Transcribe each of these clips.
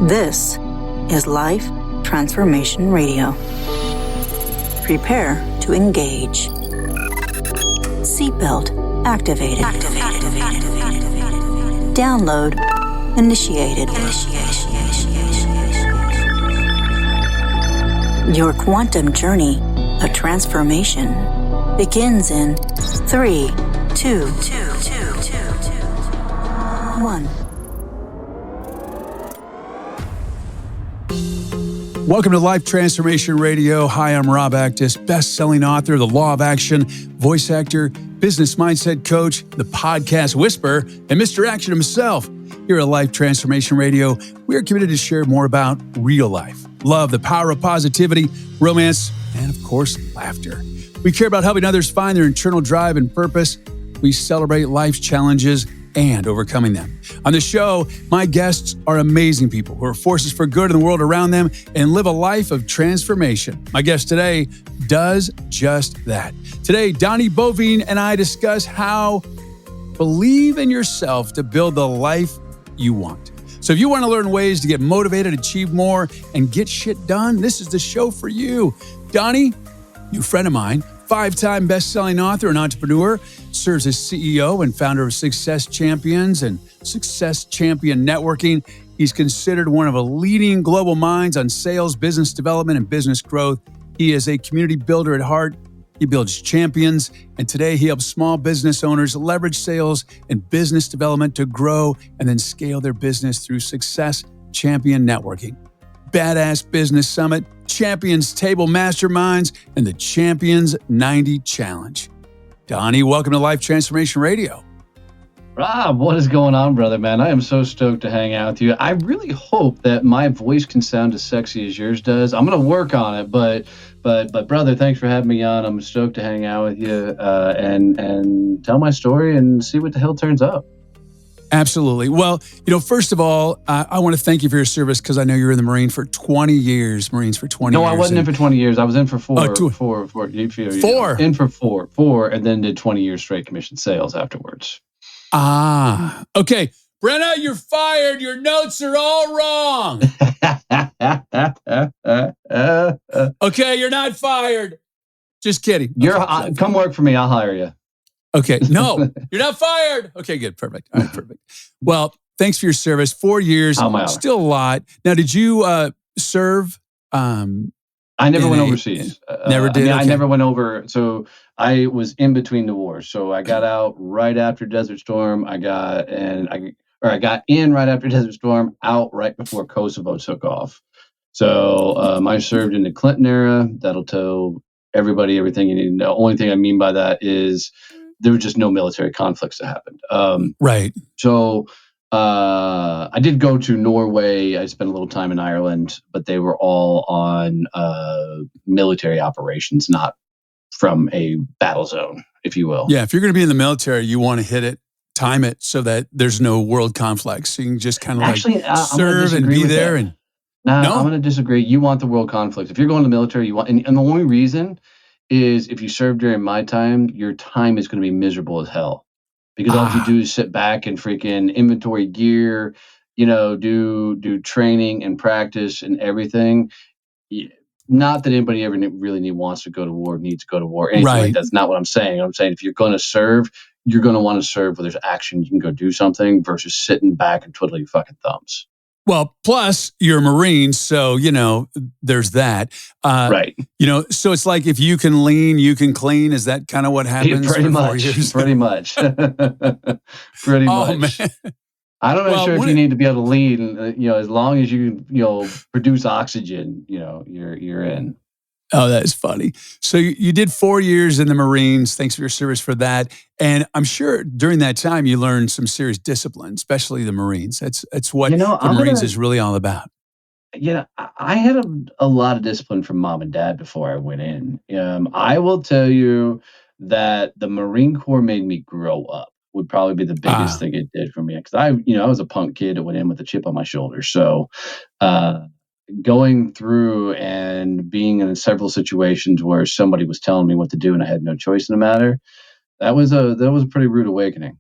This is Life Transformation Radio. Prepare to engage. Seatbelt activated. Download initiated. Your quantum journey of transformation begins in 3, 2, 1. Welcome to Life Transformation Radio. Hi, I'm Rob Actis, best-selling author of The Law of Action, voice actor, business mindset coach, the podcast whisperer, and Mr. Action himself. Here at Life Transformation Radio, we are committed to share more about real life, love, the power of positivity, romance, and of course, laughter. We care about helping others find their internal drive and purpose. We celebrate life's challenges and overcoming them. On the show, my guests are amazing people who are forces for good in the world around them and live a life of transformation. My guest today does just that. Today, Donnie Boivin and I discuss how believe in yourself to build the life you want. So if you want to learn ways to get motivated, achieve more, and get shit done, this is the show for you. Donnie, new friend of mine, 5-time best-selling author and entrepreneur, serves as CEO and founder of Success Champions and Success Champion Networking. He's considered one of the leading global minds on sales, business development, and business growth. He is a community builder at heart. He builds champions, and today he helps small business owners leverage sales and business development to grow and then scale their business through Success Champion Networking, Badass Business Summit, Champions Table Masterminds, and the Champions 90 Challenge. Donnie, welcome to Life Transformation Radio. Rob, what is going on, brother, man? I am so stoked to hang out with you. I really hope that my voice can sound as sexy as yours does. I'm going to work on it, but brother, thanks for having me on. I'm stoked to hang out with you and tell my story and see what the hell turns up. Absolutely. Well, first of all, I want to thank you for your service because I know you were in the Marines for 20 years. Marines for 20 years. No, I wasn't in for 20 years. I was in for four. In for four, and then did 20 years straight commission sales afterwards. Ah, okay. Brenna, you're fired. Your notes are all wrong. Okay, you're not fired. Just kidding. Come work for me. I'll hire you. Okay, no, you're not fired. Okay, good, perfect. All right, perfect. Well, thanks for your service. 4 years, still a lot. Now, did you serve? I never went overseas. Never did. I never went over. So I was in between the wars. So I got out right after Desert Storm. I got in right after Desert Storm, out right before Kosovo took off. So I served in the Clinton era. That'll tell everybody everything you need to know. Only thing I mean by that is there was just no military conflicts that happened. Right. So I did go to Norway. I spent a little time in Ireland, but they were all on military operations, not from a battle zone, if you will. Yeah, if you're going to be in the military, you want to hit it, time it so that there's no world conflicts. So you can just kind of serve and be there. No, I'm going to disagree. You want the world conflict. If you're going to the military, you want, and the only reason is if you serve during my time, your time is going to be miserable as hell. Because all you do is sit back and freaking inventory gear, do training and practice and everything. Not that anybody ever really wants to go to war, needs to go to war. Anything like that's not what I'm saying. I'm saying if you're going to serve, you're going to want to serve where there's action. You can go do something versus sitting back and twiddling your fucking thumbs. Well, plus you're a Marine, so, there's that. Right. So it's like if you can lean, you can clean. Is that kind of what happens? Pretty much. Pretty much. Pretty much. Man. I don't know if you need to be able to lean, as long as you produce oxygen, you're in. Oh, that's funny. So you did 4 years in the Marines. Thanks for your service for that. And I'm sure during that time you learned some serious discipline, especially the Marines. That's what the Marines is really all about. I had a lot of discipline from mom and dad before I went in. I will tell you that the Marine Corps made me grow up. Would probably be the biggest thing it did for me, because I was a punk kid that went in with a chip on my shoulder. So going through and being in several situations where somebody was telling me what to do and I had no choice in the matter, that was a pretty rude awakening.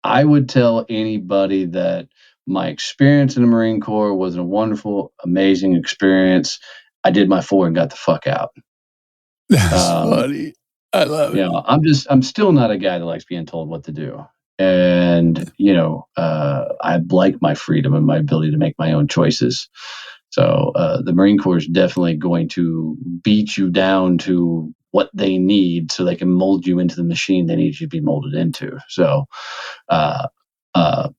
I would tell anybody that my experience in the Marine Corps was a wonderful, amazing experience. I did my 4 and got the fuck out. That's Um, funny. I love it. I'm still not a guy that likes being told what to do. And, I like my freedom and my ability to make my own choices. So the Marine Corps is definitely going to beat you down to what they need so they can mold you into the machine they need you to be molded into. So uh, uh,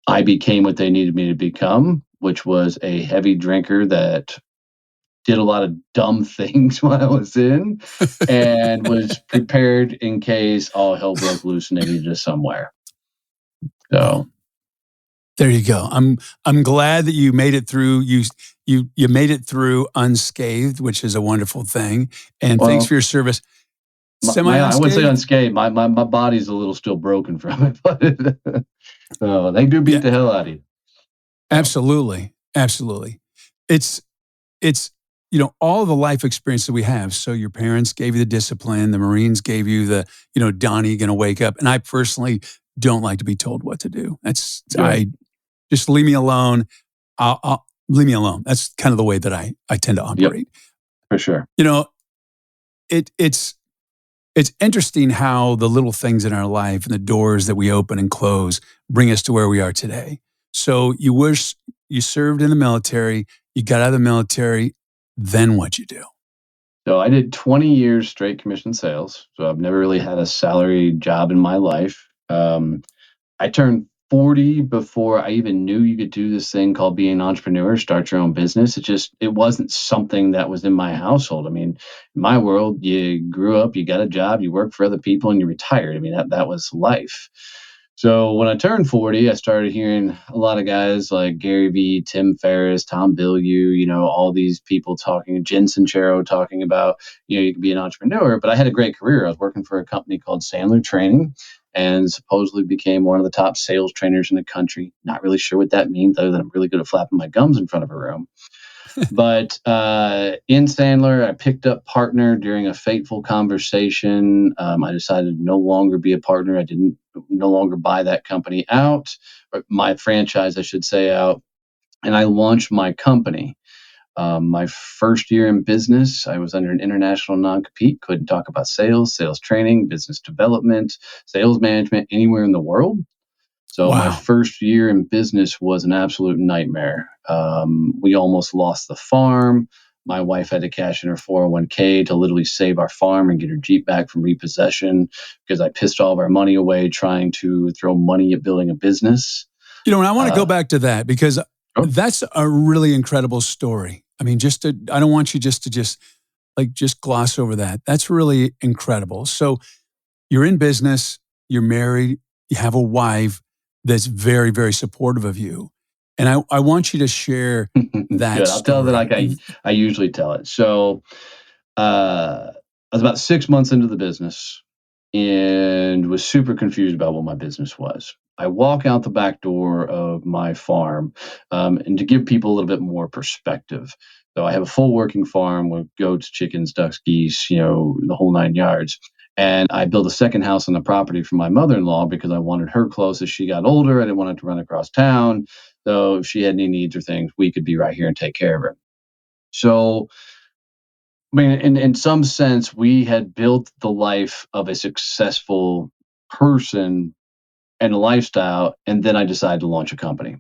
I became what they needed me to become, which was a heavy drinker that did a lot of dumb things while I was in, and was prepared in case all hell broke loose and they needed us somewhere. Well, So there you go. I'm glad that you made it through. You made it through unscathed, which is a wonderful thing. And thanks well, for your service. Semi I wouldn't say unscathed. unscathed. My body's a little still broken from it, but so they do beat Yeah, the hell out of you. So, absolutely, absolutely. It's all the life experience that we have. So your parents gave you the discipline. The Marines gave you the Donnie, going to wake up. And I personally don't like to be told what to do. good. I just leave me alone. I'll leave me alone. That's kind of the way that I tend to Yep, operate. for sure. You know, it's interesting how the little things in our life and the doors that we open and close bring us to where we are today. So you served in the military, you got out of the military, then what you do? So I did 20 years straight commission sales. So I've never really had a salary job in my life. I turned 40 before I even knew you could do this thing called being an entrepreneur, start your own business. It wasn't something that was in my household. I mean, in my world, you grew up, you got a job, you worked for other people, and you retired. I mean, that was life. So when I turned 40, I started hearing a lot of guys like Gary Vee, Tim Ferriss, Tom Bilyeu, all these people talking, Jen Sincero talking about, you can be an entrepreneur. But I had a great career. I was working for a company called Sandler Training and supposedly became one of the top sales trainers in the country. Not really sure what that means, other than I'm really good at flapping my gums in front of a room. But in Sandler, I picked up partner during a fateful conversation. I decided to no longer be a partner. I didn't no longer buy that company out, or my franchise, I should say, out. And I launched my company. My first year in business, I was under an international non-compete, couldn't talk about sales, sales training, business development, sales management anywhere in the world. So my Wow. first year in business was an absolute nightmare. We almost lost the farm. My wife had to cash in her 401k to literally save our farm and get her Jeep back from repossession because I pissed all of our money away trying to throw money at building a business. And I want to go Uh, back to that because sure. that's a really incredible story. I mean, I don't want you just gloss over that. That's really incredible. So you're in business, you're married, you have a wife that's very, very supportive of you. And I want you to share that Good. I'll tell it story. like I usually tell it. So I was about 6 months into the business and was super confused about what my business was. I walk out the back door of my farm, and to give people a little bit more perspective. So I have a full working farm with goats, chickens, ducks, geese, the whole 9 yards. And I built a second house on the property for my mother-in-law because I wanted her close as she got older. I didn't want her to run across town. So if she had any needs or things, we could be right here and take care of her. So I mean, in some sense, we had built the life of a successful person and a lifestyle, and then I decided to launch a company.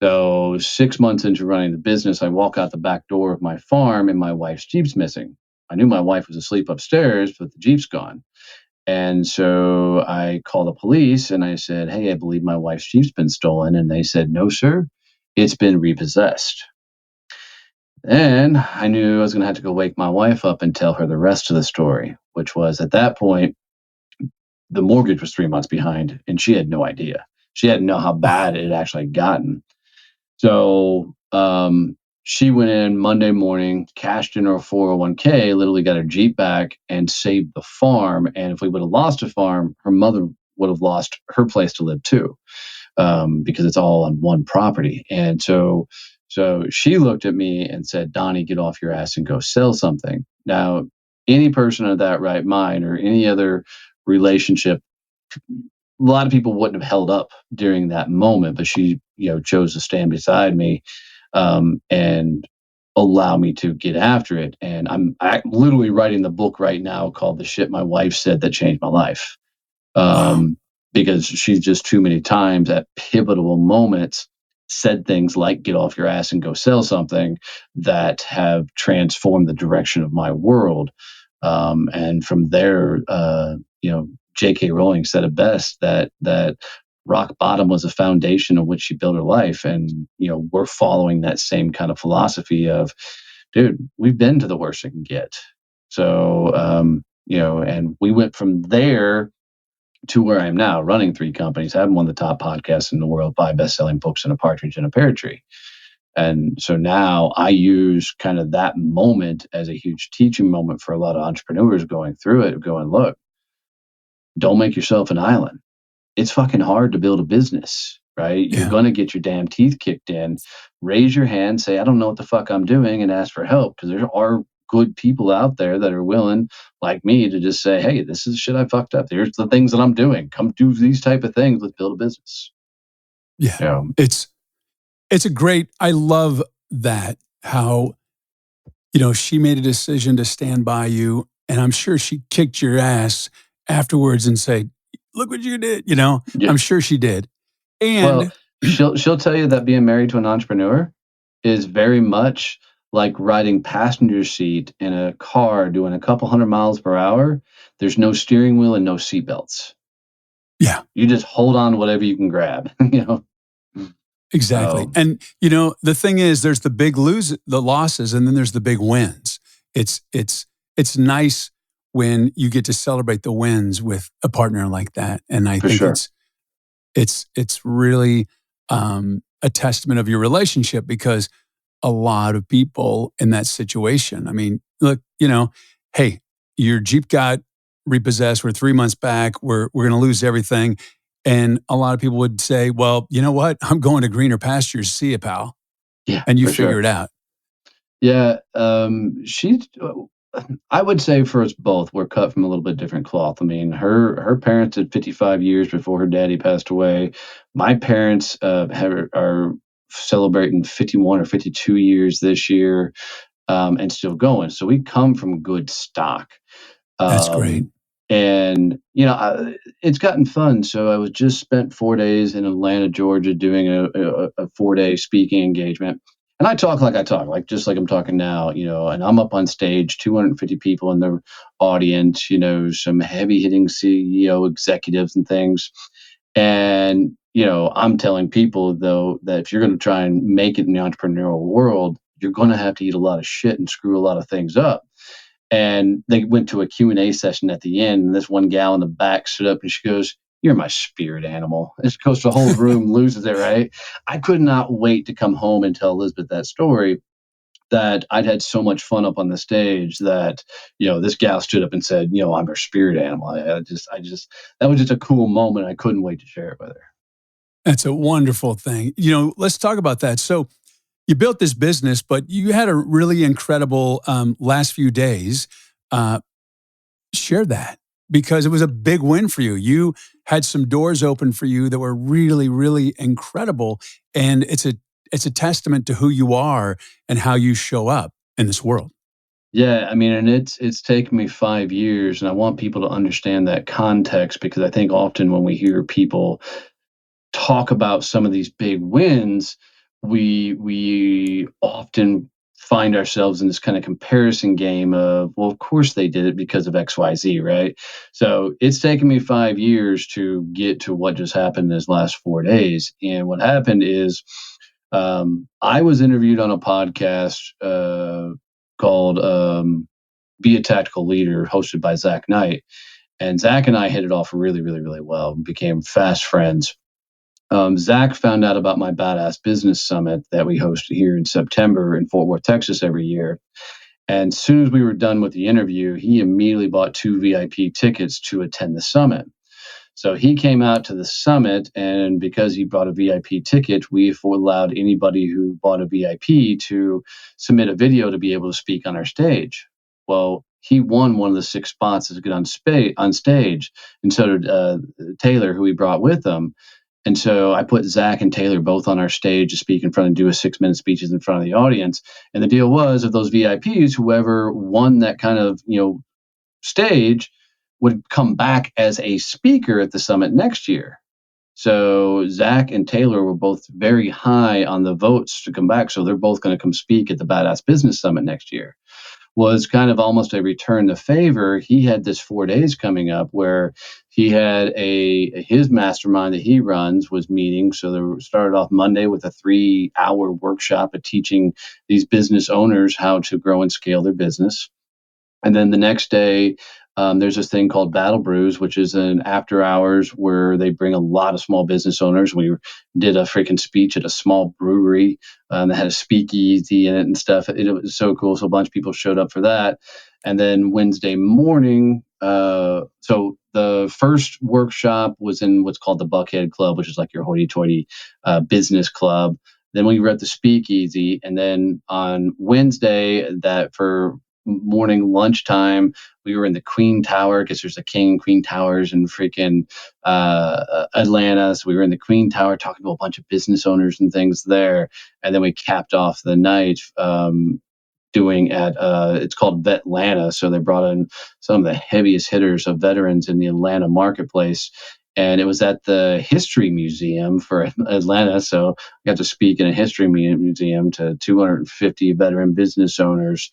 So 6 months into running the business, I walk out the back door of my farm, and my wife's Jeep's missing. I knew my wife was asleep upstairs, but the Jeep's gone. And so I called the police and I said, "Hey, I believe my wife's Jeep's been stolen." And they said, "No, sir, it's been repossessed." And I knew I was going to have to go wake my wife up and tell her the rest of the story, which was at that point, the mortgage was 3 months behind and she had no idea. She didn't know how Wow. bad it had actually gotten. So she went in Monday morning, cashed in her 401k, literally got her Jeep back and saved the farm. And if we would have lost the farm, her mother would have lost her place to live too, because it's all on one property. And so she looked at me and said, "Donnie, get off your ass and go sell something." Now, any person of that right mind or any other relationship lot of people wouldn't have held up during that moment, but she, chose to stand beside me, and allow me to get after it. And I'm literally writing the book right now called "The Shit My Wife Said That Changed My Life," Wow. because she's just too many times at pivotal moments said things like "get off your ass and go sell something" that have transformed the direction of my world. And from there, J.K. Rowling said it best, that rock bottom was a foundation on which she built her life. And we're following that same kind of philosophy of, dude, we've been to the worst it can get. So and we went from there to where I am now, running 3 companies, having one of the top podcasts in the world, 5 best-selling books, and a partridge in a pear tree. And so now I use kind of that moment as a huge teaching moment for a lot of entrepreneurs going through it, going, look, don't make yourself an island. It's fucking hard to build a business, right? You're Yeah. going to get your damn teeth kicked in. Raise your hand, say, I don't know what the fuck I'm doing, and ask for help, because there are good people out there that are willing, like me, to just say, hey, this is shit I fucked up. Here's the things that I'm doing. Come do these type of things. Let's build a business. Yeah. Yeah. It's a great, I love that, how, she made a decision to stand by you. And I'm sure she kicked your ass afterwards and said, look what you did. Yeah. I'm sure she did. Well, And she'll tell you that being married to an entrepreneur is very much like riding passenger seat in a car doing a couple hundred miles per hour. There's no steering wheel and no seatbelts. yeah, You just hold on to whatever you can grab, exactly. So And, the thing is, there's the losses, and then there's the big wins. It's nice when you get to celebrate the wins with a partner like that. And I for think sure. it's really a testament of your relationship, because a lot of people in that situation, I mean, look, hey, your Jeep got repossessed. We're 3 months back. We're going to lose everything. And a lot of people would say, well, you know what? I'm going to greener pastures. See you, pal. Yeah, And you for figure sure. it out. Yeah, I would say for us both, we're cut from a little bit different cloth. I mean, her parents did 55 years before her daddy passed away. My parents are celebrating 51 or 52 years this year, and still going. So we come from good stock. That's great. And it's gotten fun. So I was just spent 4 days in Atlanta, Georgia, doing a 4-day speaking engagement. And I talk like I talk, like just like I'm talking now, and I'm up on stage, 250 people in the audience, some heavy hitting CEO executives and things. And, I'm telling people, though, that if you're going to try and make it in the entrepreneurial world, you're going to have to eat a lot of shit and screw a lot of things up. And they went to a Q&A session at the end, and this one gal in the back stood up and she goes, "You're my spirit animal." And she goes, the whole room loses it, right? I could not wait to come home and tell Elizabeth that story, that I'd had so much fun up on the stage that, this gal stood up and said, I'm her spirit animal. That was just a cool moment. I couldn't wait to share it with her. That's a wonderful thing. Let's talk about that. So you built this business, but you had a really incredible last few days. Share that, because it was a big win for you. You had some doors open for you that were really, really incredible, and it's a testament to who you are and how you show up in this world. Yeah, I mean, and it's taken me 5 years, and I want people to understand that context, because I think often when we hear people talk about some of these big wins, we often find ourselves in this kind of comparison game of, well, of course they did it because of XYZ, right? So it's taken me 5 years to get to what just happened in this last 4 days. And what happened is, I was interviewed on a podcast called Be a Tactical Leader, hosted by Zach Knight. And Zach and I hit it off really, really, really well, and became fast friends. Zach found out about my Badass Business Summit that we host here in September in Fort Worth, Texas every year. And as soon as we were done with the interview, he immediately bought 2 VIP tickets to attend the summit. So he came out to the summit, and because he bought a VIP ticket, we allowed anybody who bought a VIP to submit a video to be able to speak on our stage. Well, he won one of the 6 spots to get on stage, and so did Taylor, who he brought with him. And so I put Zach and Taylor both on our stage to speak in front and do a 6-minute speeches in front of the audience. And the deal was, of those VIPs, whoever won that kind of stage would come back as a speaker at the summit next year. So Zach and Taylor were both very high on the votes to come back. So they're both going to come speak at the Badass Business Summit next year. Was kind of almost a return to favor. He had this 4 days coming up where he had his mastermind that he runs was meeting. So they started off Monday with a 3-hour workshop of teaching these business owners how to grow and scale their business. And then the next day, there's this thing called Battle Brews, which is an after hours where they bring a lot of small business owners. We did a freaking speech at a small brewery that had a speakeasy in it and stuff. It was so cool. So a bunch of people showed up for that. And then Wednesday morning, so the first workshop was in what's called the Buckhead Club, which is like your hoity-toity business club. Then we were at the speakeasy. And then on Wednesday, that for morning lunchtime, we were in the Queen Tower because there's the King and Queen Towers in freaking Atlanta. So we were in the Queen Tower talking to a bunch of business owners and things there. And then we capped off the night doing at it's called Vetlanta. So they brought in some of the heaviest hitters of veterans in the Atlanta marketplace. And it was at the History Museum for Atlanta. So I got to speak in a history museum to 250 veteran business owners.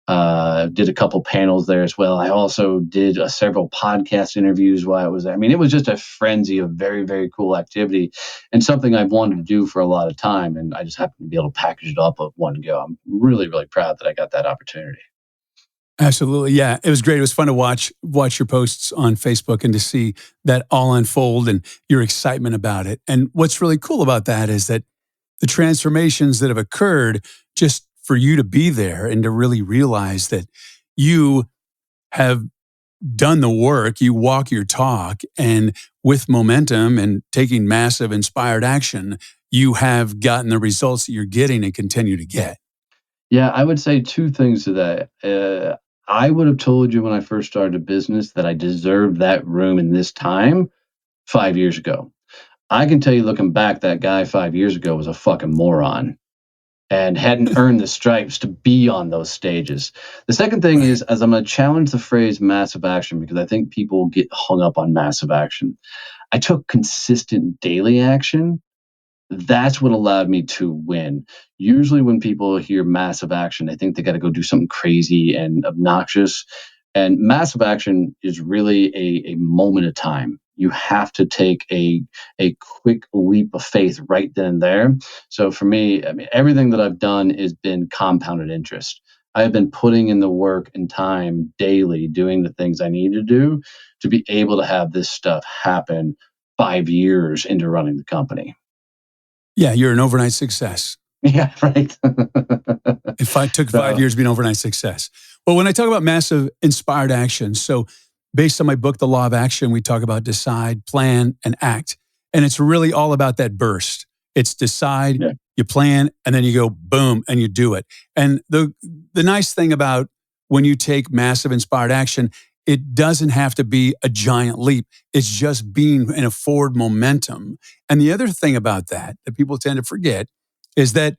Did a couple panels there as well. I also did several podcast interviews while I was there. I mean, it was just a frenzy of very, very cool activity and something I've wanted to do for a lot of time. And I just happened to be able to package it up at one go. I'm really, really proud that I got that opportunity. Absolutely. Yeah. It was great. It was fun to watch your posts on Facebook and to see that all unfold and your excitement about it. And what's really cool about that is that the transformations that have occurred just for you to be there and to really realize that you have done the work, you walk your talk, and with momentum and taking massive inspired action, you have gotten the results that you're getting and continue to get. Yeah, I would say 2 things to that. I would have told you when I first started a business that I deserved that room in this time 5 years ago. I can tell you looking back, that guy 5 years ago was a fucking moron and hadn't earned the stripes to be on those stages. The second thing is, as I'm going to challenge the phrase massive action, because I think people get hung up on massive action. I took consistent daily action. That's what allowed me to win. Usually when people hear massive action, they think they got to go do something crazy and obnoxious. And massive action is really a moment of time. You have to take a quick leap of faith right then and there. So for me, I mean, everything that I've done has been compounded interest. I have been putting in the work and time daily, doing the things I need to do to be able to have this stuff happen 5 years into running the company. Yeah, you're an overnight success. Yeah, right. If I took 5 years to be an overnight success. Well, when I talk about massive inspired action, so based on my book, The Law of Action, we talk about decide, plan, and act. And it's really all about that burst. It's decide, you plan, and then you go boom, and you do it. And the nice thing about when you take massive inspired action, it doesn't have to be a giant leap. It's just being in a forward momentum. And the other thing about that people tend to forget is that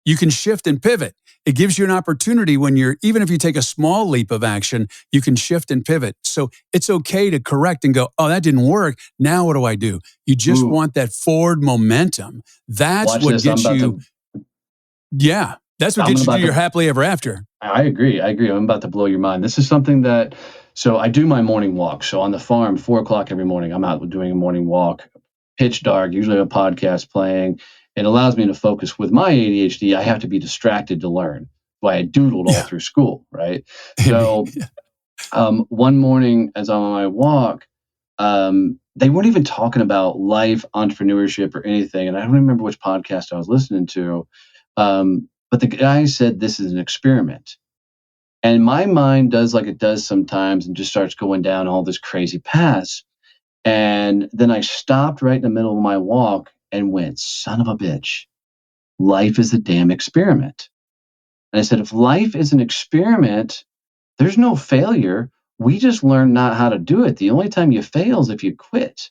you can shift and pivot. It gives you an opportunity when even if you take a small leap of action, you can shift and pivot. So it's okay to correct and go, oh, that didn't work. Now what do I do? You just want that forward momentum. That's what gets you. Yeah, that's what gets you to your happily ever after. I agree. I'm about to blow your mind. This is something that, so I do my morning walk. So on the farm, 4:00 every morning, I'm out doing a morning walk, pitch dark, usually a podcast playing. It allows me to focus. With my ADHD, I have to be distracted to learn. Why I doodled all through school, right? So one morning as I'm on my walk, they weren't even talking about life, entrepreneurship, or anything. And I don't remember which podcast I was listening to. But the guy said, this is an experiment. And my mind does like it does sometimes and just starts going down all this crazy paths. And then I stopped right in the middle of my walk and went, son of a bitch, life is a damn experiment. And I said, if life is an experiment, there's no failure. We just learn not how to do it. The only time you fail is if you quit.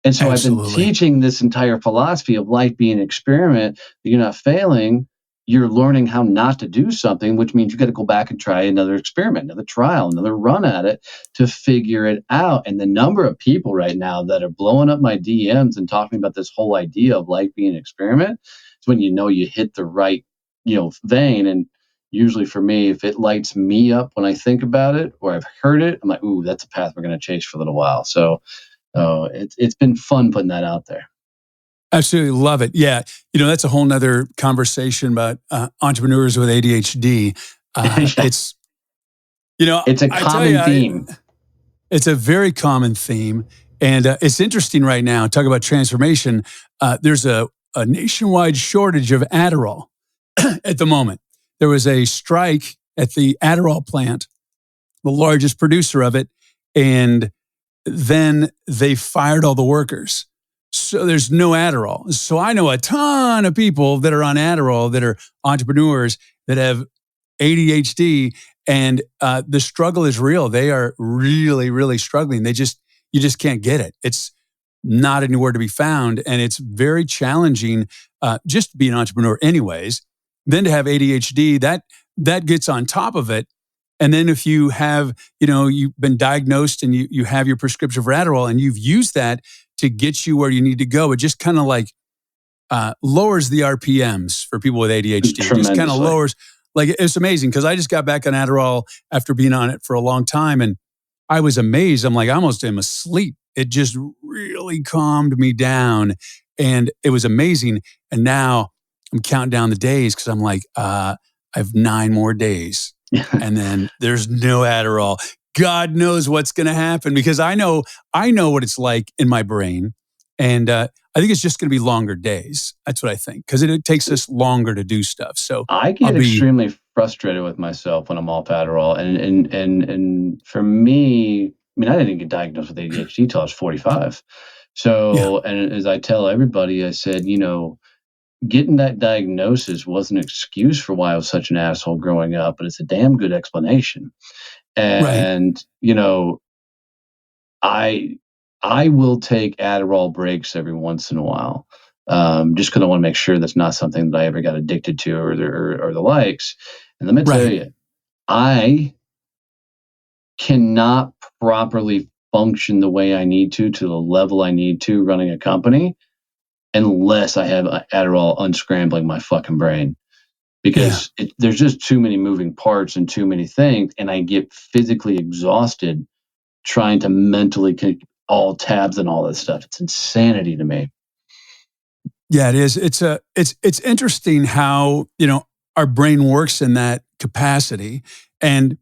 And so I've been Absolutely. teaching this entire philosophy of life being an experiment. You're not failing. You're learning how not to do something, which means you got to go back and try another experiment, another trial, another run at it to figure it out. And the number of people right now that are blowing up my DMs and talking about this whole idea of life being an experiment is when you know you hit the right, vein. And usually for me, if it lights me up when I think about it or I've heard it, I'm like, ooh, that's a path we're going to chase for a little while. So it's been fun putting that out there. Absolutely love it. Yeah. That's a whole nother conversation about entrepreneurs with ADHD. It's, it's a common theme. It's a very common theme. And it's interesting right now. Talk about transformation. There's a nationwide shortage of Adderall at the moment. There was a strike at the Adderall plant, the largest producer of it. And then they fired all the workers. So there's no Adderall. So I know a ton of people that are on Adderall that are entrepreneurs that have ADHD, and the struggle is real. They are really, really struggling. You just can't get it. It's not anywhere to be found, and it's very challenging just to be an entrepreneur, anyways. Then to have ADHD, that gets on top of it. And then if you have, you've been diagnosed and you have your prescription for Adderall and you've used that to get you where you need to go, it just kind of like lowers the RPMs for people with ADHD. It just kind of lowers. Like, it's amazing because I just got back on Adderall after being on it for a long time, and I was amazed. I'm like, I almost am asleep. It just really calmed me down, and it was amazing. And now I'm counting down the days because I'm like, I have 9 more days. And then there's no Adderall. God knows what's going to happen because I know what it's like in my brain. And I think it's just going to be longer days. That's what I think because it takes us longer to do stuff. So I get extremely frustrated with myself when I'm off Adderall. And for me, I didn't get diagnosed with ADHD until I was 45. So, And as I tell everybody, I said, getting that diagnosis wasn't an excuse for why I was such an asshole growing up, but it's a damn good explanation. And, I will take Adderall breaks every once in a while, just because I want to make sure that's not something that I ever got addicted to or the likes. And let me tell you, I cannot properly function the way I need to the level I need to running a company unless I have Adderall unscrambling my fucking brain. Because there's just too many moving parts and too many things, and I get physically exhausted trying to mentally keep all tabs and all this stuff. It's insanity to me. Yeah, it is. It's interesting how our brain works in that capacity, and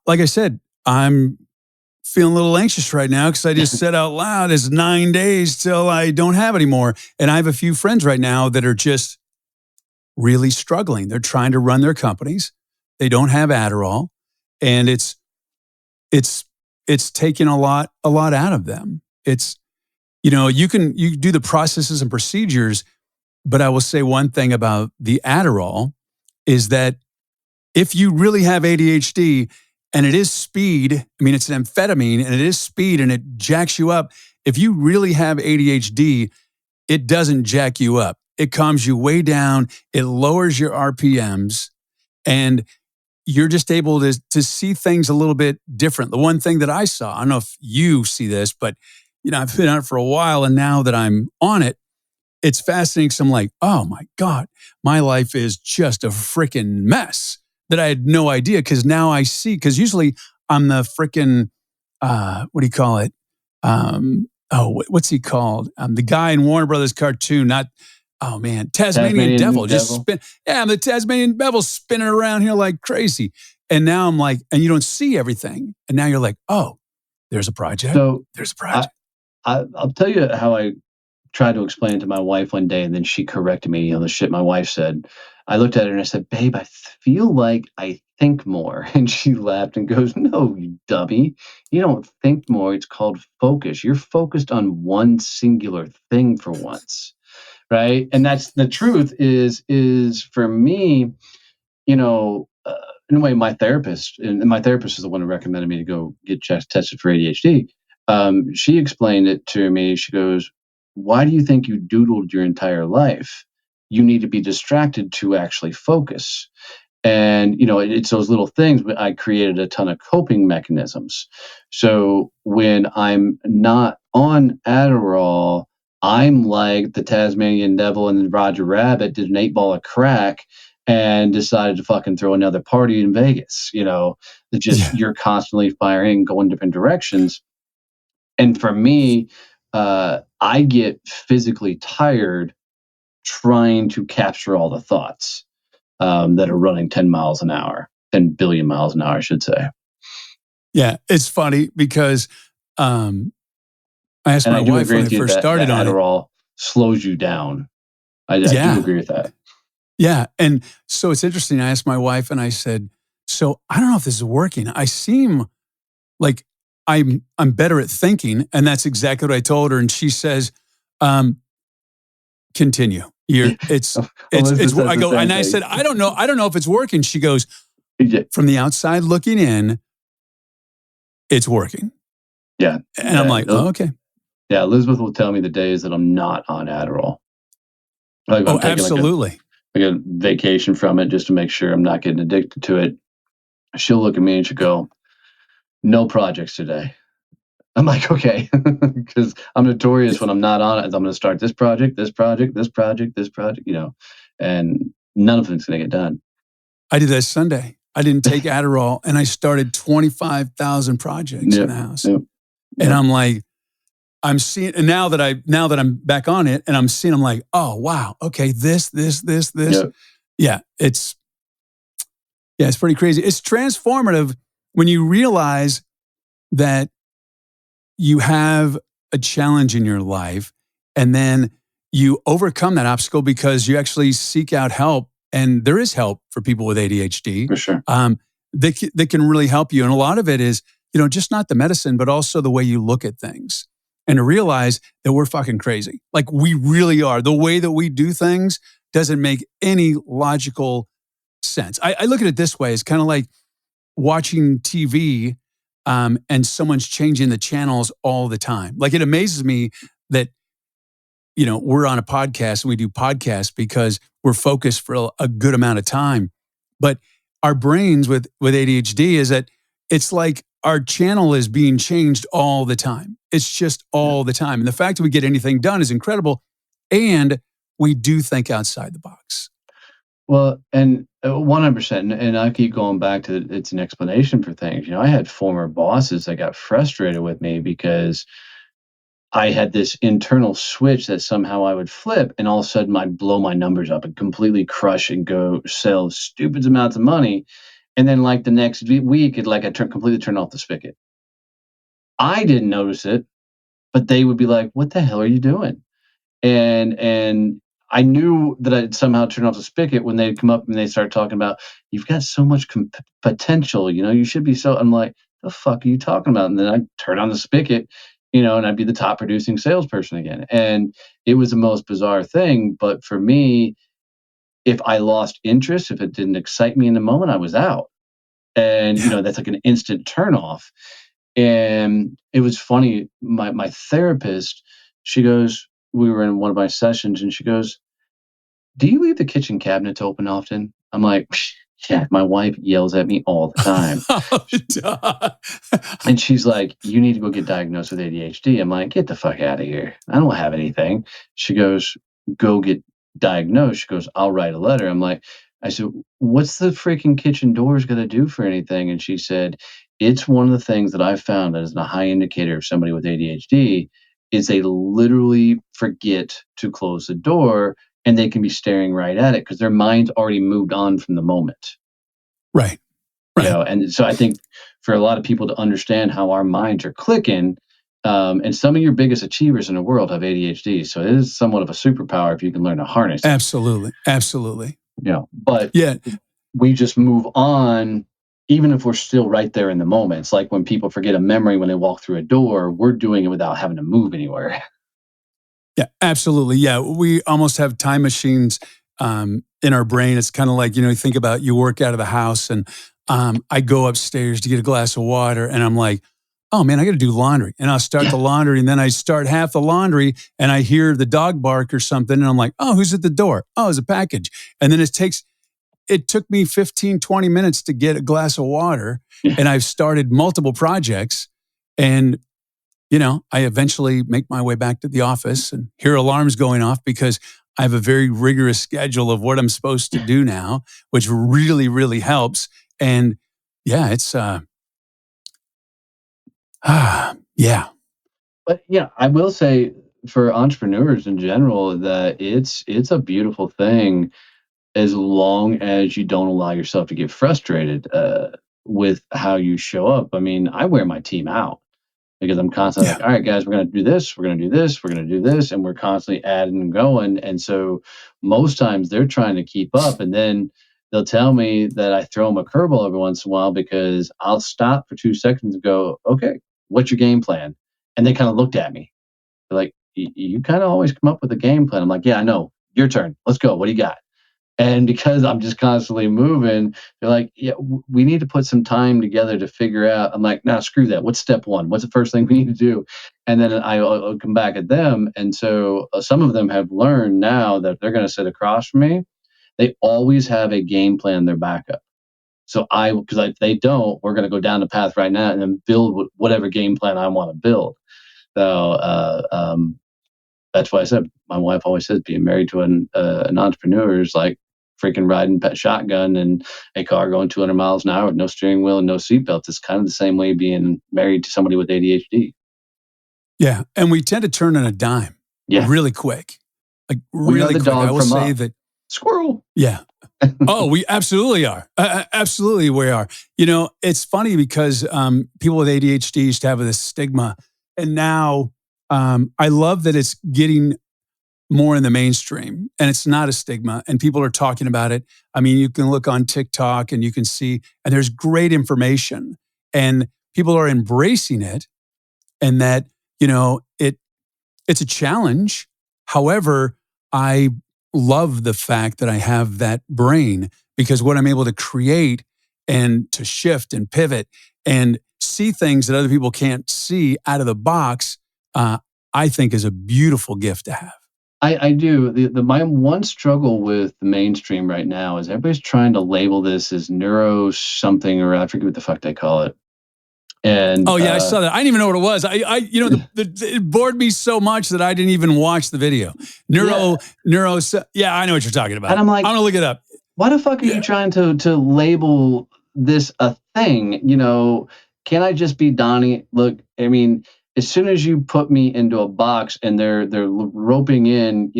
like I said, I'm feeling a little anxious right now because I just said out loud, it's 9 days till I don't have anymore, and I have a few friends right now that are just really struggling. They're trying to run their companies. They don't have Adderall, and it's taking a lot out of them. It's, you do the processes and procedures, but I will say one thing about the Adderall is that if you really have ADHD and it is speed, it's an amphetamine and it is speed and it jacks you up. If you really have ADHD, it doesn't jack you up. It calms you way down. It lowers your RPMs, and you're just able to see things a little bit different. The one thing that I saw, I don't know if you see this, but I've been on it for a while, and now that I'm on it, it's fascinating. So I'm like, oh my God, my life is just a freaking mess that I had no idea. Because now I see, because usually I'm the freaking, what do you call it? What's he called? The guy in Warner Brothers cartoon, not, oh man, Tasmanian Devil. Just spin. Yeah, I'm the Tasmanian Devil spinning around here like crazy. And now I'm like, and you don't see everything. And now you're like, oh, there's a project. There's a project. I'll tell you how I tried to explain it to my wife one day, and then she corrected me, the shit my wife said. I looked at her and I said, babe, I feel like I think more. And she laughed and goes, no, you dummy. You don't think more. It's called focus. You're focused on one singular thing for once. Right. And that's the truth is for me, in a way, my therapist, and my therapist is the one who recommended me to go get tested for ADHD. She explained it to me. She goes, "Why do you think you doodled your entire life? You need to be distracted to actually focus." And it's those little things, but I created a ton of coping mechanisms. So when I'm not on Adderall, I'm like the Tasmanian devil and Roger Rabbit did an 8 ball of crack and decided to fucking throw another party in Vegas. That just Yeah. you're constantly firing, going different directions. And for me, I get physically tired trying to capture all the thoughts that are running 10 miles an hour, 10 billion miles an hour, I should say. Yeah, it's funny because I asked And my I do wife agree when I with you first that started on it. Adderall slows you down. I do Yeah, agree with that. yeah. And so it's interesting. I asked my wife and I said, so I don't know if this is working. I seem like I'm better at thinking. And that's exactly what I told her. And she says, continue. It's, Elizabeth says I the go, same and I thing. said, I don't know if it's working. She goes, Yeah. from the outside looking in, it's working. Yeah. And I'm like, oh, okay. Yeah, Elizabeth will tell me the days that I'm not on Adderall. Like if Oh, I'm taking absolutely. like a vacation from it just to make sure I'm not getting addicted to it. She'll look at me and she'll go, "No projects today." I'm like, okay, because I'm notorious when I'm not on it. I'm going to start this project, this project, this project, this project, and none of it's going to get done. I did that Sunday. I didn't take Adderall and I started 25,000 projects in the house. Yep. And I'm like, I'm seeing, and now that I'm back on it and I'm seeing, I'm like, oh, wow. Okay. This. Yep. Yeah. It's pretty crazy. It's transformative when you realize that you have a challenge in your life and then you overcome that obstacle because you actually seek out help. And there is help for people with ADHD. For sure. They can really help you. And a lot of it is, just not the medicine, but also the way you look at things and to realize that we're fucking crazy. Like we really are. The way that we do things doesn't make any logical sense. I look at it this way. It's kind of like watching TV and someone's changing the channels all the time. Like it amazes me that, we're on a podcast and we do podcasts because we're focused for a good amount of time. But our brains with ADHD is that it's like our channel is being changed all the time. It's just all the time. And the fact that we get anything done is incredible. And we do think outside the box. Well, and 100%. And I keep going back to it's an explanation for things. I had former bosses that got frustrated with me because I had this internal switch that somehow I would flip, and all of a sudden I'd blow my numbers up and completely crush and go sell stupid amounts of money. And then, like the next week, I completely turn off the spigot. I didn't notice it, but they would be like, "What the hell are you doing?" And I knew that I'd somehow turn off the spigot when they'd come up and they start talking about, "You've got so much potential, you should be so." I'm like, "The fuck are you talking about?" And then I turn on the spigot, and I'd be the top producing salesperson again. And it was the most bizarre thing. But for me, if I lost interest, if it didn't excite me in the moment, I was out. And that's like an instant turn off. And it was funny. My therapist, she goes, we were in one of my sessions, and she goes, "Do you leave the kitchen cabinets open often?" I'm like, "Yeah, my wife yells at me all the time." And she's like, "You need to go get diagnosed with ADHD." I'm like, "Get the fuck out of here. I don't have anything." She goes, "Go get diagnosed." She goes, "I'll write a letter." I said, "What's the freaking kitchen doors going to do for anything?" And she said, "It's one of the things that I've found that is a high indicator of somebody with ADHD is they literally forget to close the door and they can be staring right at it because their mind's already moved on from the moment." Right. Right. And so I think for a lot of people to understand how our minds are clicking, and some of your biggest achievers in the world have ADHD. So it is somewhat of a superpower if you can learn to harness it. Absolutely. But we just move on, even if we're still right there in the moment. It's like when people forget a memory when they walk through a door, we're doing it without having to move anywhere. Yeah, absolutely. Yeah, we almost have time machines in our brain. It's kind of like, you think about you work out of the house and I go upstairs to get a glass of water, and I'm like, oh man, I got to do laundry. And I'll start the laundry, and then I start half the laundry, and I hear the dog bark or something, and I'm like, oh, who's at the door? Oh, it's a package. And then it took me 15, 20 minutes to get a glass of water, and I've started multiple projects, and I eventually make my way back to the office and hear alarms going off because I have a very rigorous schedule of what I'm supposed to do now, which really, really helps. And yeah, it's yeah. But yeah, I will say for entrepreneurs in general that it's a beautiful thing as long as you don't allow yourself to get frustrated with how you show up. I mean, I wear my team out because I'm constantly Yeah. like, all right, guys, we're going to do this, we're going to do this, we're going to do this. And we're constantly adding and going. And so most times they're trying to keep up. And then they'll tell me that I throw them a curveball every once in a while because I'll stop for 2 seconds and go, okay, what's your game plan? And they kind of looked at me. They're like, you kind of always come up with a game plan. I'm like, yeah, I know. Your turn. Let's go. What do you got? And because I'm just constantly moving, they're like, yeah, we need to put some time together to figure out. I'm like, nah, screw that. What's step one? What's the first thing we need to do? And then I'll come back at them. And so some of them have learned now that they're going to sit across from me. They always have a game plan in their backup. So because if they don't, we're going to go down the path right now and then build whatever game plan I want to build. So that's why I said my wife always says being married to an entrepreneur is like freaking riding pet shotgun in a car going 200 miles an hour with no steering wheel and no seatbelt. It's kind of the same way being married to somebody with ADHD. Yeah, and we tend to turn on a dime really quick. Like really quick. I will say that squirrel. Yeah. Oh, we absolutely are. Absolutely we are. It's funny because people with ADHD used to have this stigma. And now I love that it's getting more in the mainstream and it's not a stigma and people are talking about it. I mean, you can look on TikTok and you can see, and there's great information and people are embracing it and that, it's a challenge. However, I love the fact that I have that brain because what I'm able to create and to shift and pivot and see things that other people can't see out of the box, I think is a beautiful gift to have. I do. My one struggle with the mainstream right now is everybody's trying to label this as neuro something or I forget what the fuck they call it. And oh yeah, I saw that. I didn't even know what it was. It bored me so much that I didn't even watch the video. Neuro. Yeah, I know what you're talking about. And I'm like, I'm gonna look it up. Why the fuck are you trying to label this a thing? Can I just be Donnie? Look, I mean, as soon as you put me into a box and they're roping in,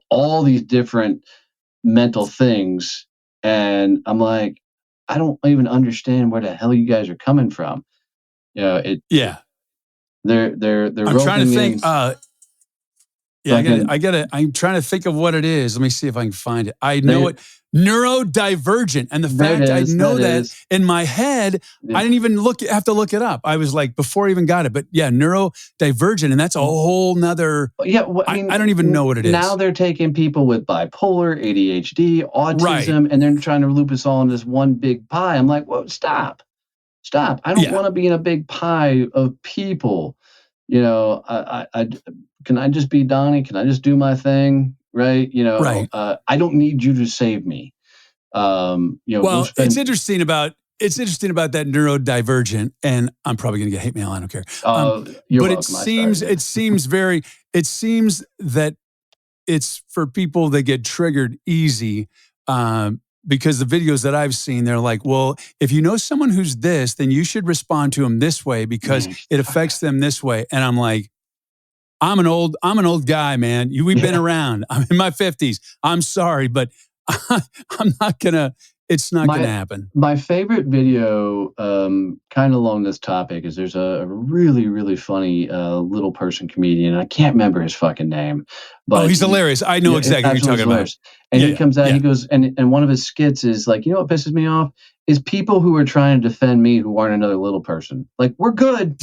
all these different mental things, and I'm like, I don't even understand where the hell you guys are coming from. Yeah. They're I'm trying to think. Yeah, I'm trying to think of what it is. Let me see if I can find it. I know it. Neurodivergent, and the fact I know that in my head, I didn't even have to look it up. I was like before I even got it, but yeah, neurodivergent, and that's a whole nother. Yeah, I don't even know what it is. Now they're taking people with bipolar, ADHD, autism, and they're trying to loop us all in this one big pie. I'm like, whoa, stop. I don't want to be in a big pie of people. Can I just be Donnie? Can I just do my thing? Right. I don't need you to save me. It's interesting about that neurodivergent, and I'm probably going to get hate mail. I don't care. But welcome. It seems that it's for people that get triggered easy. Because the videos that I've seen, they're like, well, if you know someone who's this, then you should respond to them this way because it affects them this way. And I'm like, I'm an old guy, man. We've been around. I'm in my 50s. I'm sorry, but it's not gonna happen. My favorite video, kind of along this topic, is there's a really, really funny little person comedian. I can't remember his fucking name. But he's hilarious. I know exactly what you're talking about. And he comes out, he goes, and one of his skits is like, you know what pisses me off? Is people who are trying to defend me who aren't another little person. Like, we're good.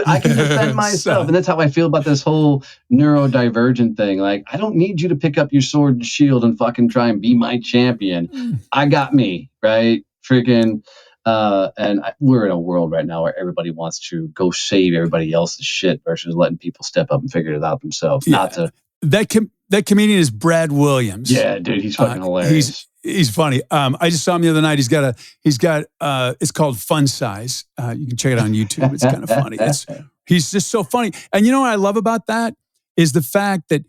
I can defend myself. And that's how I feel about this whole neurodivergent thing. Like, I don't need you to pick up your sword and shield and fucking try and be my champion. I got me, right? Freaking, We're in a world right now where everybody wants to go save everybody else's shit versus letting people step up and figure it out themselves. Not Yeah. to, That comedian is Brad Williams. yeah, dude, he's fucking hilarious. He's funny. I just saw him the other night. He's got it's called Fun Size. You can check it out on YouTube. It's kind of funny. He's just so funny. And you know what I love about that is the fact that,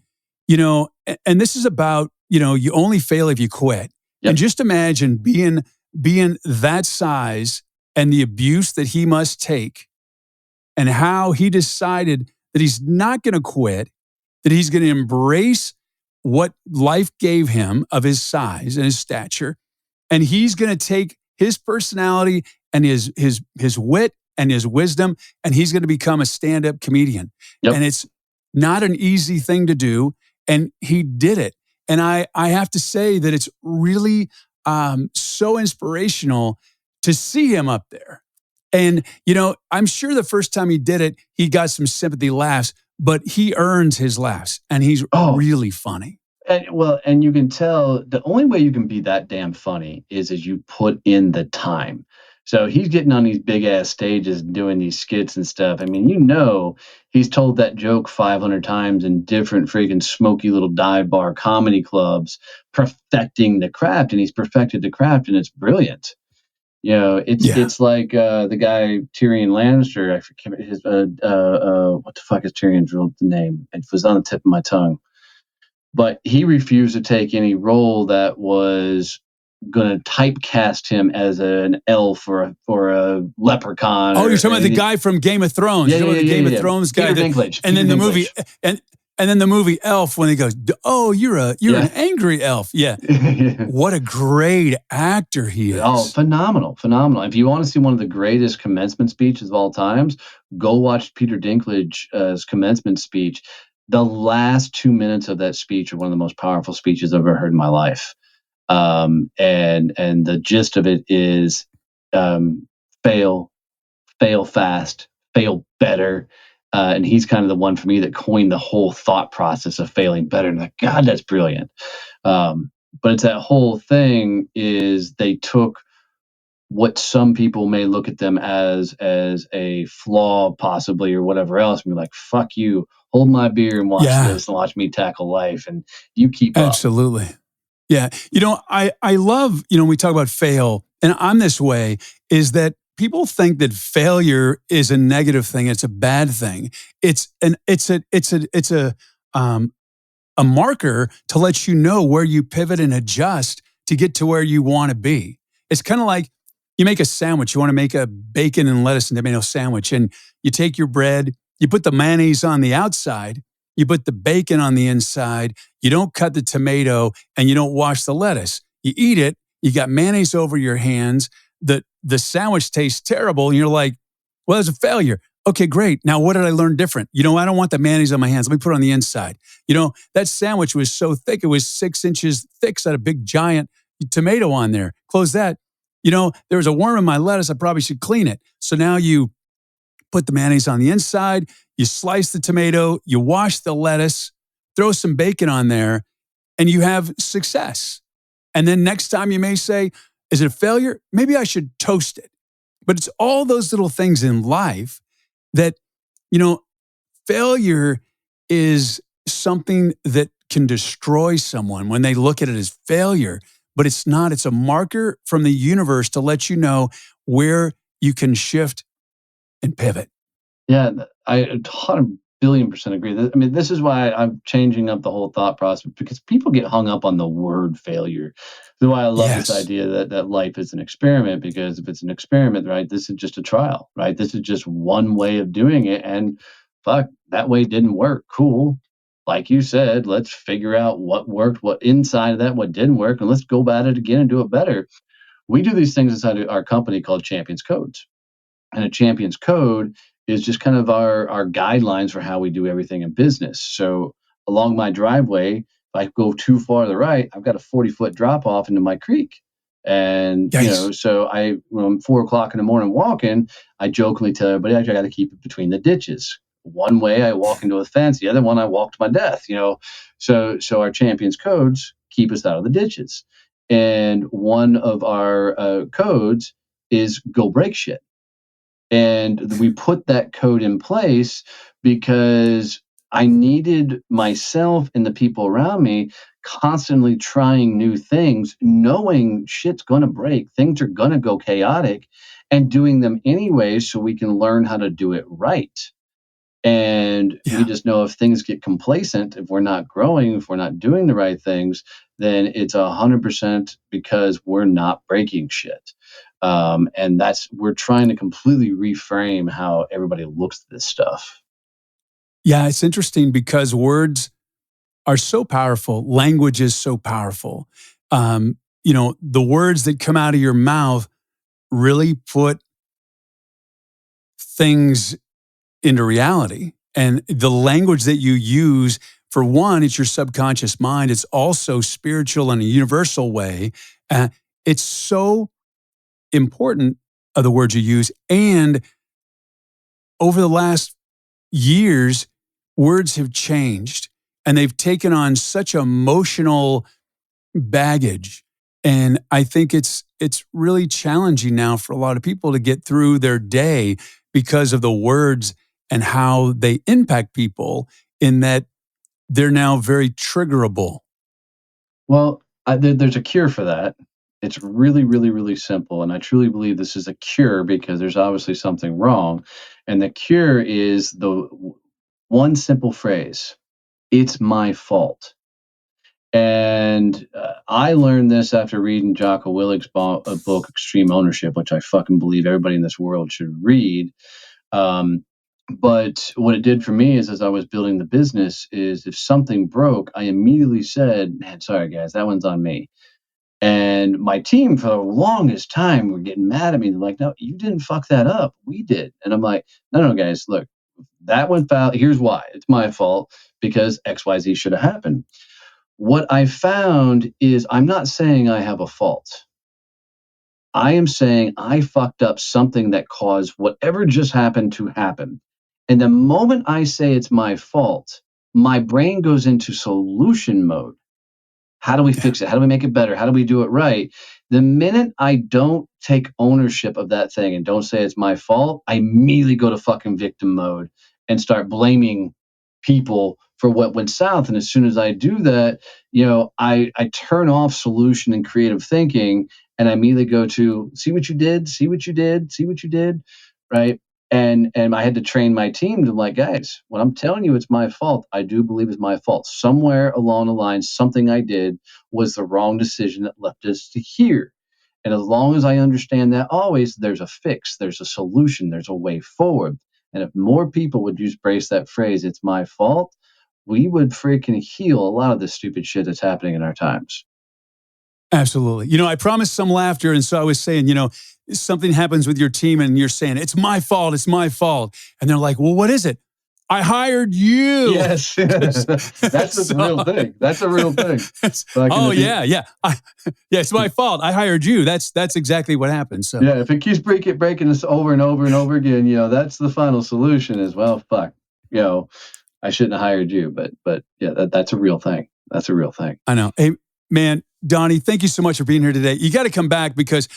and this is about, you only fail if you quit. Yep. And just imagine being that size and the abuse that he must take and how he decided that he's not going to quit, that he's going to embrace what life gave him of his size and his stature, and he's going to take his personality and his wit and his wisdom, and he's going to become a stand-up comedian. Yep. And it's not an easy thing to do, and he did it. And I have to say that it's really so inspirational to see him up there. And, I'm sure the first time he did it, he got some sympathy laughs, but he earns his laughs, and he's really funny. And you can tell the only way you can be that damn funny is as you put in the time. So he's getting on these big ass stages and doing these skits and stuff. I mean, he's told that joke 500 times in different freaking smoky little dive bar comedy clubs, perfecting the craft, and he's perfected the craft, and it's brilliant. It's like the guy Tyrion Lannister. I forget his what the fuck is Tyrion's real name? It was on the tip of my tongue. But he refused to take any role that was going to typecast him as an elf or a leprechaun. Oh, you're talking about the guy from Game of Thrones. Yeah, you're talking about the Game of Thrones guy. And then the movie, and then the movie Elf, when he goes, "Oh, you're an angry elf." Yeah. What a great actor he is. Oh, phenomenal. If you want to see one of the greatest commencement speeches of all times, go watch Peter Dinklage's commencement speech. The last 2 minutes of that speech are one of the most powerful speeches I've ever heard in my life. And the gist of it is fail fast, fail better. And he's kind of the one for me that coined the whole thought process of failing better. And like, God, that's brilliant. But it's that whole thing is they took what some people may look at them as a flaw possibly or whatever else and be like, fuck you, hold my beer and watch this and watch me tackle life, and you keep up. Absolutely. Yeah. I love, when we talk about fail, and I'm this way, is that people think that failure is a negative thing. It's a bad thing. It's a marker to let you know where you pivot and adjust to get to where you want to be. It's kind of like you make a sandwich. You want to make a bacon and lettuce and tomato sandwich, and you take your bread, you put the mayonnaise on the outside, you put the bacon on the inside, you don't cut the tomato, and you don't wash the lettuce. You eat it, you got mayonnaise over your hands, the sandwich tastes terrible, and you're like, well, it's a failure. Okay, great. Now, what did I learn different? I don't want the mayonnaise on my hands. Let me put it on the inside. That sandwich was so thick, it was 6 inches thick, so I had a big giant tomato on there. Close that. There was a worm in my lettuce. I probably should clean it. So now you put the mayonnaise on the inside, you slice the tomato, you wash the lettuce, throw some bacon on there, and you have success. And then next time you may say, is it a failure? Maybe I should toast it. But it's all those little things in life that, failure is something that can destroy someone when they look at it as failure. But it's not. It's a marker from the universe to let you know where you can shift and pivot. Yeah, I 100 billion% agree. I mean, this is why I'm changing up the whole thought process, because people get hung up on the word failure. That's why I love this idea that life is an experiment, because if it's an experiment, right, this is just a trial, right? This is just one way of doing it. And fuck, that way didn't work. Cool. Like you said, let's figure out what worked, what inside of that, what didn't work, and let's go about it again and do it better. We do these things inside of our company called Champions Codes. And a Champions Code is just kind of our guidelines for how we do everything in business. So along my driveway, if I go too far to the right, I've got a 40-foot drop off into my creek. And, so when I'm 4 o'clock in the morning walking, I jokingly tell everybody, I got to keep it between the ditches. One way I walk into a fence, the other one I walk to my death, So our Champions Codes keep us out of the ditches. And one of our codes is go break shit. And we put that code in place because I needed myself and the people around me constantly trying new things, knowing shit's going to break, things are going to go chaotic, and doing them anyway so we can learn how to do it right. And we just know if things get complacent, if we're not growing, if we're not doing the right things, then it's 100% because we're not breaking shit. And we're trying to completely reframe how everybody looks at this stuff. Yeah, it's interesting because words are so powerful. Language is so powerful. The words that come out of your mouth really put things into reality. And the language that you use, for one, it's your subconscious mind. It's also spiritual in a universal way. It's so important of the words you use. And over the last years, words have changed and they've taken on such emotional baggage. And I think it's really challenging now for a lot of people to get through their day because of the words and how they impact people, in that they're now very triggerable. Well, there's a cure for that. It's really, really, really simple. And I truly believe this is a cure because there's obviously something wrong. And the cure is the one simple phrase: it's my fault. And I learned this after reading Jocko Willink's book, Extreme Ownership, which I fucking believe everybody in this world should read. But what it did for me is, as I was building the business, is if something broke, I immediately said, man, sorry guys, that one's on me. And my team for the longest time were getting mad at me. They're like, no, you didn't fuck that up. We did. And I'm like, no, guys, look, that went foul. Here's why. It's my fault because XYZ should have happened. What I found is I'm not saying I have a fault. I am saying I fucked up something that caused whatever just happened to happen. And the moment I say it's my fault, my brain goes into solution mode. How do we fix it? How do we make it better? How do we do it right? The minute I don't take ownership of that thing and don't say it's my fault, I immediately go to fucking victim mode and start blaming people for what went south. And as soon as I do that, I turn off solution and creative thinking, and I immediately go to see what you did, right? And I had to train my team to, like, guys, when I'm telling you it's my fault, I do believe it's my fault. Somewhere along the line, something I did was the wrong decision that left us to here. And as long as I understand that, always there's a fix, there's a solution, there's a way forward. And if more people would just brace that phrase, it's my fault, we would freaking heal a lot of this stupid shit that's happening in our times. Absolutely. I promised some laughter. And so I was saying, something happens with your team and you're saying, it's my fault. And they're like, well, what is it? I hired you. Yes. That's a real thing. That's a real thing. Yeah. It's my fault. I hired you. That's exactly what happened. So yeah, if it keeps breaking us over and over and over again, that's the final solution is, well, fuck, I shouldn't have hired you. But yeah, that's a real thing. That's a real thing. I know. Hey, man, Donnie, thank you so much for being here today. You got to come back because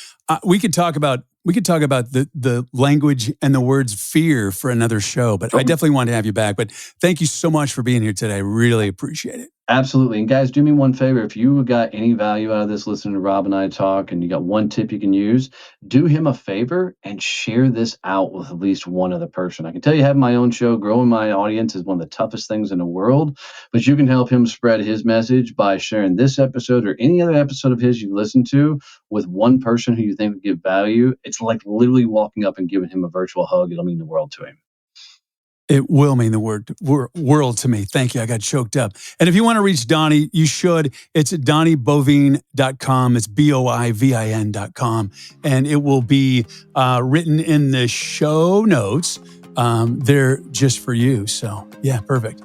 we could talk about the language and the words fear for another show, but I definitely want to have you back. But thank you so much for being here today. I really appreciate it. Absolutely. And guys, do me one favor. If you got any value out of this, listening to Rob and I talk, and you got one tip you can use, do him a favor and share this out with at least one other person. I can tell you, having my own show, growing my audience is one of the toughest things in the world, but you can help him spread his message by sharing this episode or any other episode of his you listen to with one person who you think would give value. It's like literally walking up and giving him a virtual hug. It'll mean the world to him. It will mean the world to me. Thank you. I got choked up. And if you want to reach Donnie, you should. It's at DonnieBoivin.com. It's BOIVIN.com. And it will be written in the show notes. They're just for you. So, yeah, perfect.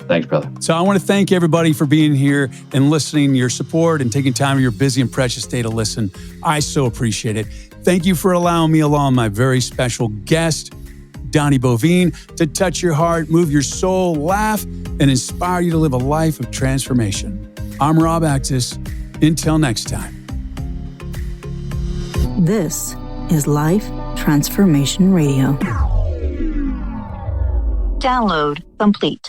Thanks, brother. So I want to thank everybody for being here and listening, your support, and taking time of your busy and precious day to listen. I so appreciate it. Thank you for allowing me, along my very special guest, Donnie Boivin, to touch your heart, move your soul, laugh, and inspire you to live a life of transformation. I'm Rob Actis. Until next time. This is Life Transformation Radio. Download complete.